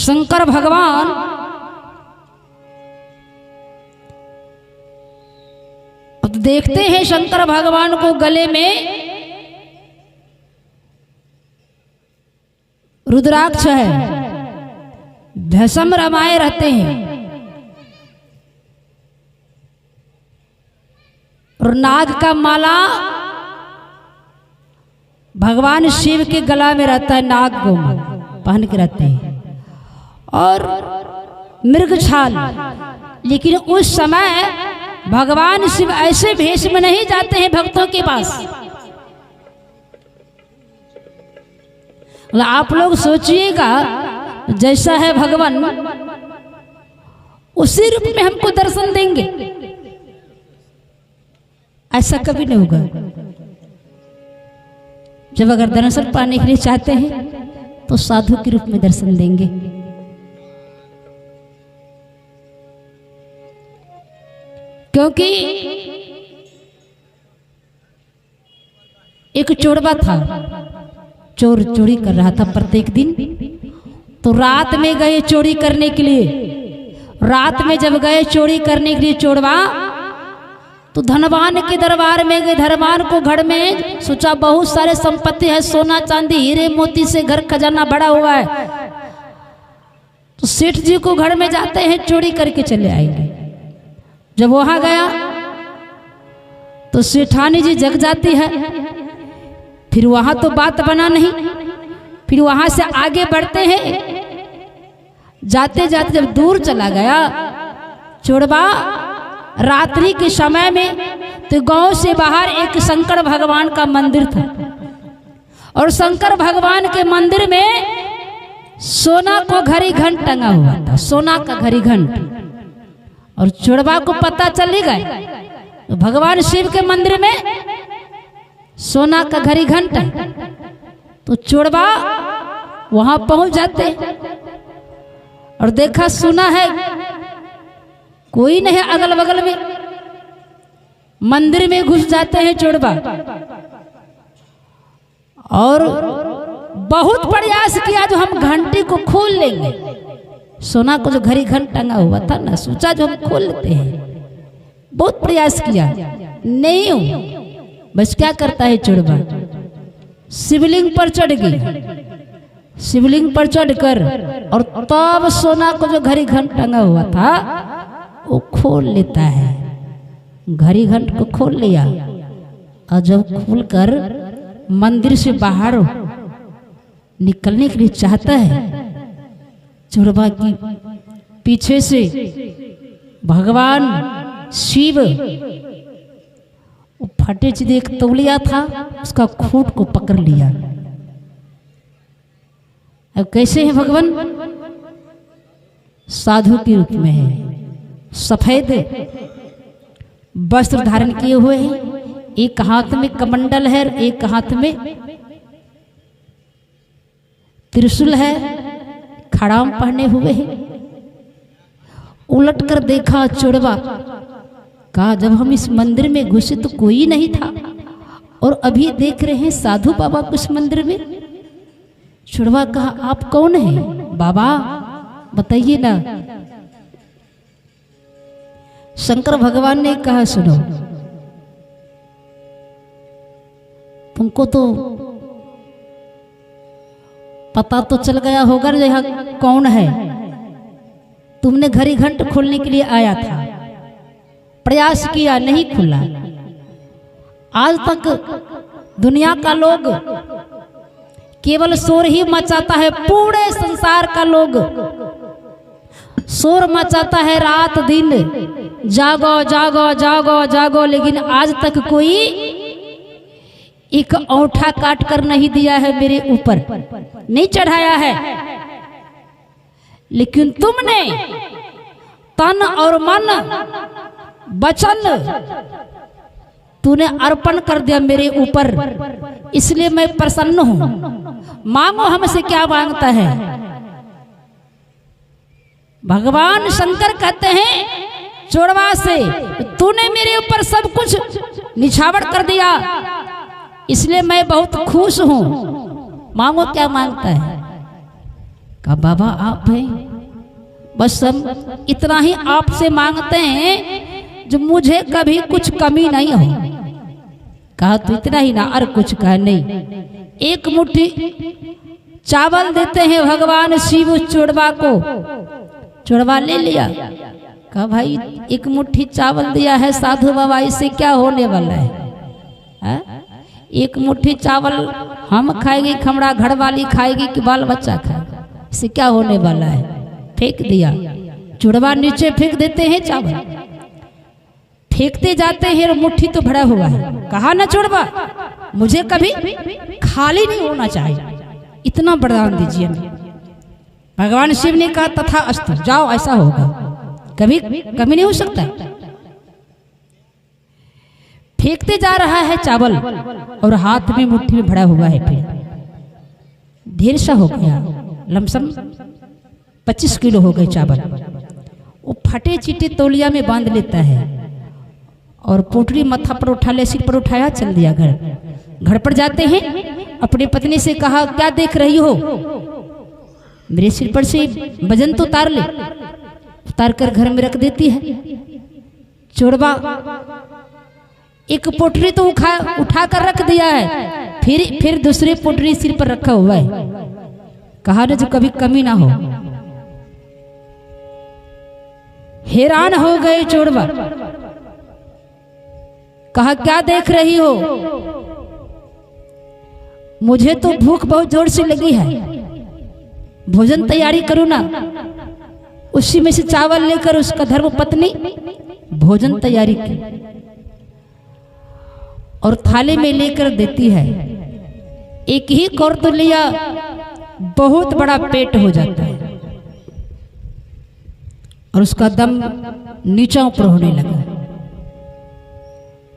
शंकर भगवान अब देखते हैं शंकर भगवान को गले में रुद्राक्ष है, भस्म रमाए रहते हैं और नाग का माला भगवान शिव के गला में रहता है, नाग को पहन के रहते हैं और मृग छाल। लेकिन उस समय भगवान शिव ऐसे भेष में नहीं जाते हैं भक्तों के पास। आप लोग सोचिएगा जैसा है भगवान उसी रूप में हमको दर्शन देंगे, ऐसा कभी नहीं होगा। जब अगर दर्शन पाने के लिए चाहते हैं तो साधु के रूप में दर्शन देंगे। क्योंकि एक चोरबा था, चोर चोरी कर रहा था प्रत्येक दिन। तो रात में गए चोरी करने के लिए। रात में जब गए चोरी करने के लिए चोरबा, तो धनवान के दरबार में गए। धनवान को घर में सोचा बहुत सारे संपत्ति है, सोना चांदी हीरे मोती से घर खजाना बड़ा हुआ है, तो सेठ जी को घर में जाते हैं चोरी करके चले आएंगे। जब वहां गया तो सेठानी जी जग जाती है। फिर वहां तो बात बना नहीं, फिर वहां से आगे बढ़ते हैं। जाते जाते जब दूर चला गया चोरबा रात्रि के समय में, तो गांव से बाहर एक शंकर भगवान का मंदिर था और शंकर भगवान के मंदिर में सोना को घड़ी घंट टंगा हुआ था, सोना का घड़ी घंट। और चोरबा को पता चल ही गया तो भगवान शिव के मंदिर में सोना का घड़ी घंट है। तो चोरबा वहां पहुंच जाते और देखा सुना है कोई नहीं अगल बगल में। मंदिर में घुस जाते हैं चोरबा और बहुत प्रयास किया जो हम घंटी को खोल लेंगे। सोना को जो घड़ी घंट टंगा हुआ था ना, सोचा जो हम खोल लेते हैं। बहुत प्रयास किया, नहीं हूं। बस क्या करता है चोरबा, शिवलिंग पर चढ़ गई। शिवलिंग पर चढ़कर और तब सोना को जो घड़ी घंट टंगा हुआ था वो खोल लेता है। घड़ी घंट को खोल लिया और जब खोलकर मंदिर से बाहर निकलने के लिए चाहता है, चोरबा की पीछे से भगवान शिव वो फटे चीज़ एक तौलिया था, उसका खूंट को पकड़ लिया। अब कैसे है भगवान, साधु के रूप में है, सफेद वस्त्र धारण किए हुए हैं, एक हाथ में कमंडल है, एक हाथ में त्रिशूल है, खड़ाम पहने हुए हैं। उलट कर देखा चोरबा, कहा जब हम इस मंदिर में घुसे तो कोई नहीं था और अभी देख रहे हैं साधु बाबा को इस मंदिर में। चोरबा कहा आप कौन हैं बाबा, बताइए ना। शंकर भगवान ने कहा सुनो, तुमको तो पता तो चल गया होगा यह कौन है। तुमने घड़ी घंट खोलने के लिए आया था, प्रयास किया नहीं खुला। आज तक दुनिया का लोग केवल शोर ही मचाता है, पूरे संसार का लोग शोर मचाता है रात दिन, जागो जागो जागो जागो, लेकिन आज तक कोई एक औंठा काट कर नहीं दिया है, मेरे ऊपर नहीं चढ़ाया है। लेकिन तुमने तन और मन वचन तूने अर्पण कर दिया मेरे ऊपर, इसलिए मैं प्रसन्न हूं। मांगो हमसे क्या मांगता है। भगवान शंकर कहते हैं चोरबा से, तूने मेरे ऊपर सब कुछ निछावर कर दिया, इसलिए मैं बहुत खुश हूं। मांगो क्या मांगता है। कहा बाबा आप हैं, बस हम इतना ही आपसे मांगते हैं जो मुझे कभी कुछ कमी नहीं हो। कहा तो इतना ही ना, और कुछ कहा नहीं। एक मुट्ठी चावल देते हैं भगवान शिव उस चोरवा को। चोरवा ले लिया। कहा भाई एक मुट्ठी चावल दिया है साधु बाबा, इससे क्या होने वाला है? एक मुट्ठी चावल हम खाएंगे, खमड़ा घर वाली खाएगी कि बाल बच्चा खाएगा, इससे क्या होने वाला है? फेंक दिया। चुड़वा नीचे फेंक देते हैं चावल, फेंकते जाते हैं और मुट्ठी तो भरा हुआ है। कहा ना चुड़वा मुझे कभी खाली नहीं होना चाहिए, इतना वरदान दीजिए। भगवान शिव ने कहा तथा अस्तु, जाओ ऐसा होगा, कभी कमी नहीं हो सकता। फेंकते जा रहा है चावल और हाथ में मुट्ठी में भरा हुआ है। फिर ढेर सा हो गया, लमसम 25 किलो हो गए चावल। वो फटे चिटे तौलिया में बांध लेता है और पोटली मत्था पर उठा ले, सिर पर उठाया, चल दिया घर। घर पर जाते हैं, अपनी पत्नी से कहा क्या देख रही हो? मेरे सिर पर से वजन तो उतार ले। उतार कर घर में रख देती है। चोरवा एक पोटली तो उठा कर रख दिया है, फिर दूसरी पोटली सिर पर रखा हुआ है। कहा ना जो कभी कमी ना हो। हैरान हो गए चोरवा। कहा क्या देख रही हो? मुझे तो भूख बहुत जोर से लगी है, भोजन तैयारी करो ना। उसी में से चावल लेकर उसका धर्म पत्नी भोजन तैयारी की और थाली में लेकर देती है। एक ही कौर तो लिया, बहुत बड़ा पेट हो जाता है और उसका दम नीचा ऊपर होने लगा।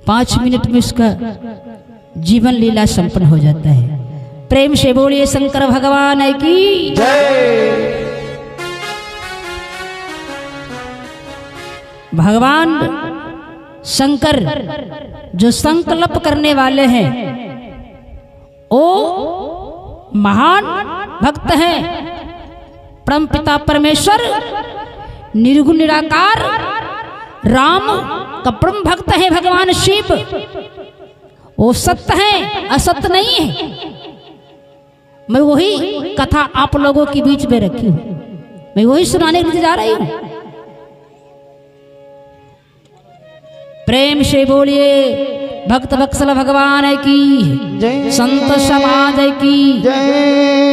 5 मिनट में उसका जीवन लीला संपन्न हो जाता है। प्रेम से बोलिए शंकर भगवान की जय। भगवान शंकर जो संकल्प करने वाले हैं, ओ महान भक्त हैं। परम पिता परमेश्वर निर्गुण निराकार राम का परम भक्त है भगवान शिव। वो सत्य है, असत्य नहीं है। मैं वही कथा आप लोगों के बीच में रखी हूं, मैं वही सुनाने के लिए जा रही हूं। प्रेम से बोलिए भक्त वत्सल भगवान की जय, संत समाज की जय।